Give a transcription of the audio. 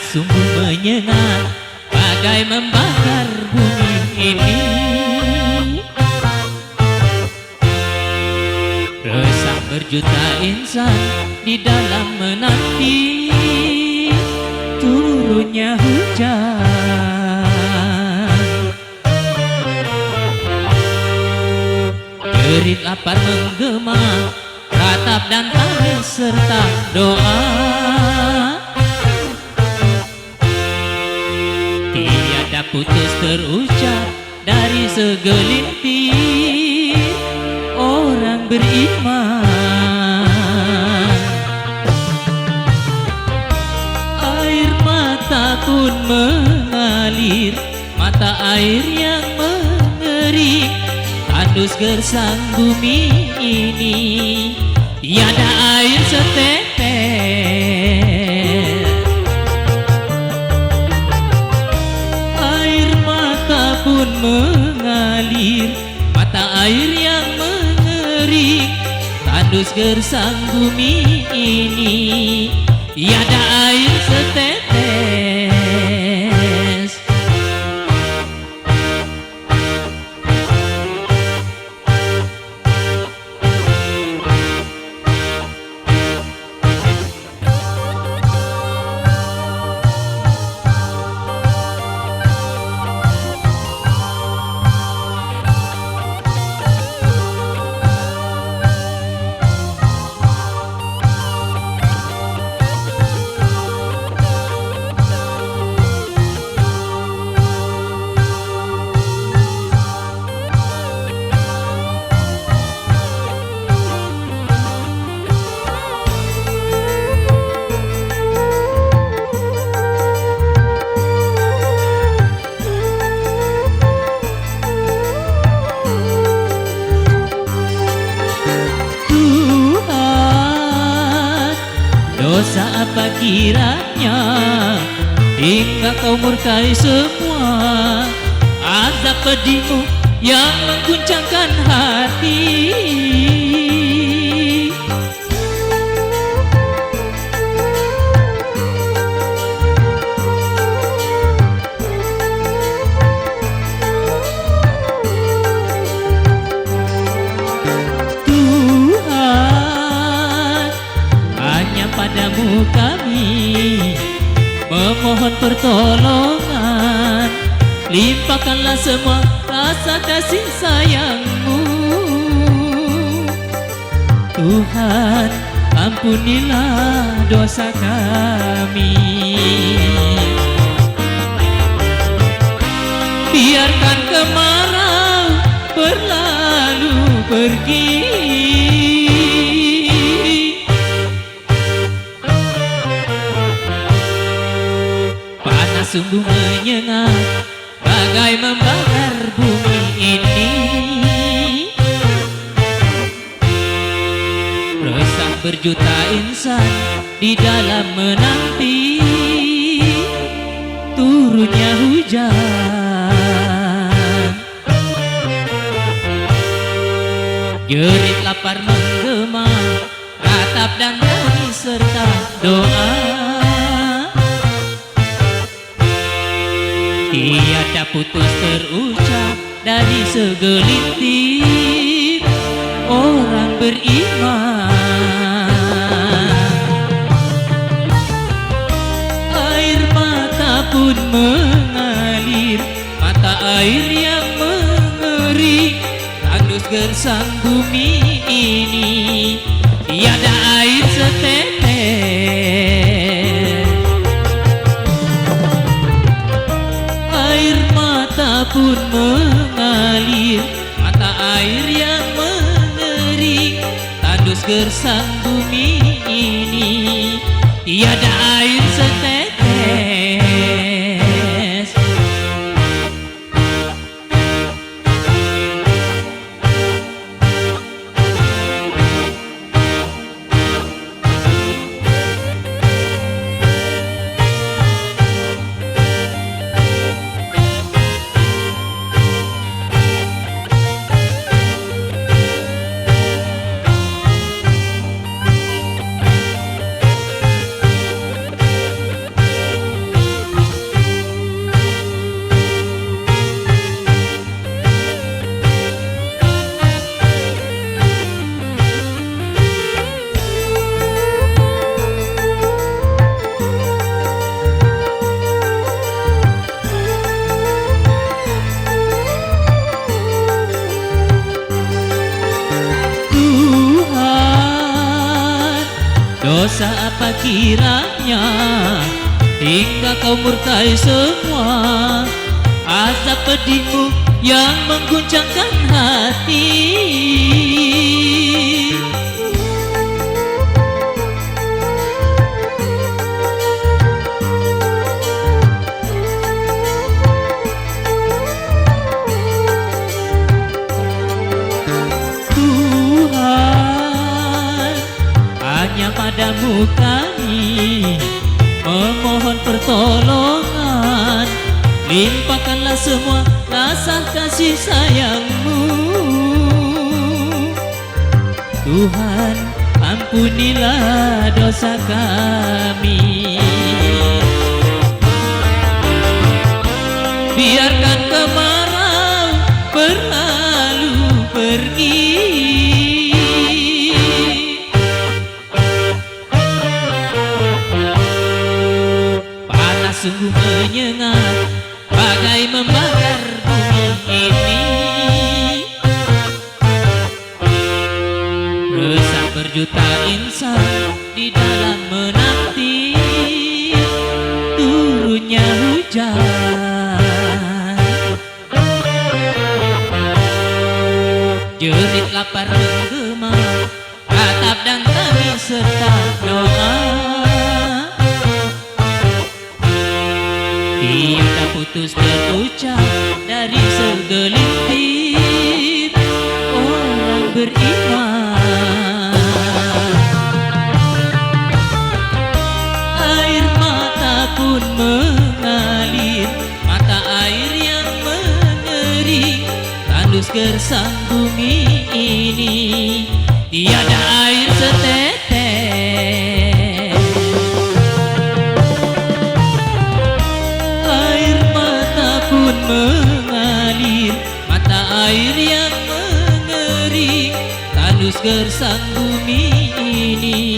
sungguh menyengat, bagai membakar bumi ini. Resah berjuta insan di dalam menanti turunnya hujan. Jerit lapar menggema, ratap dan tangis serta doa. Tiada putus terucap dari segelintir orang beriman. Air mata pun mengalir, mata air yang mengering, tandus gersang bumi ini. Tiada air setetes, air mata pun mengalir, mata air yang mengering, tandus gersang bumi ini. Tiada air setetes. Dosa apa kiranya hingga kau murkai semua? Azab pedihmu yang mengguncangkan hati. Padamu kami memohon pertolongan, limpahkanlah semua rasa kasih sayangmu. Tuhan, ampunilah dosa kami. Biarkan kemarau berlalu pergi, sungguh menyengat, bagai membakar bumi ini. Resah berjuta insan di dalam menanti turunnya hujan. Jerit lapar menggema, ratap dan tangis serta doa. Tiada putus terucap dari segelintir orang beriman. Air mata pun mengalir, mata air yang mengering, tandus gersang bumi ini. Tiada air setetes, pun mengalir, mata air yang mengering, tandus gersang bumi ini. Tiada air setetes. Betapa kiranya hingga kau murkai semua azab pedihmu yang mengguncangkan hati. Tuhan, hanya padamu kami memohon pertolongan. Limpahkanlah semua rasa kasih sayang-Mu. Tuhan, ampunilah dosa kami. Biarkan kemarau berlalu pergi. Panas sungguh menyengat bagai membakar bumi ini. Resah berjuta insan di dalam menanti turunnya hujan. Jerit lapar menggema, ratap dan tangis serta doa. Tiada putus terucap dari segelintir orang beriman. Air mata pun mengalir, mata air yang mengering, tandus gersang bumi ini, tiada air setetes. Mengalir, mata air yang mengering, tandus gersang bumi ini,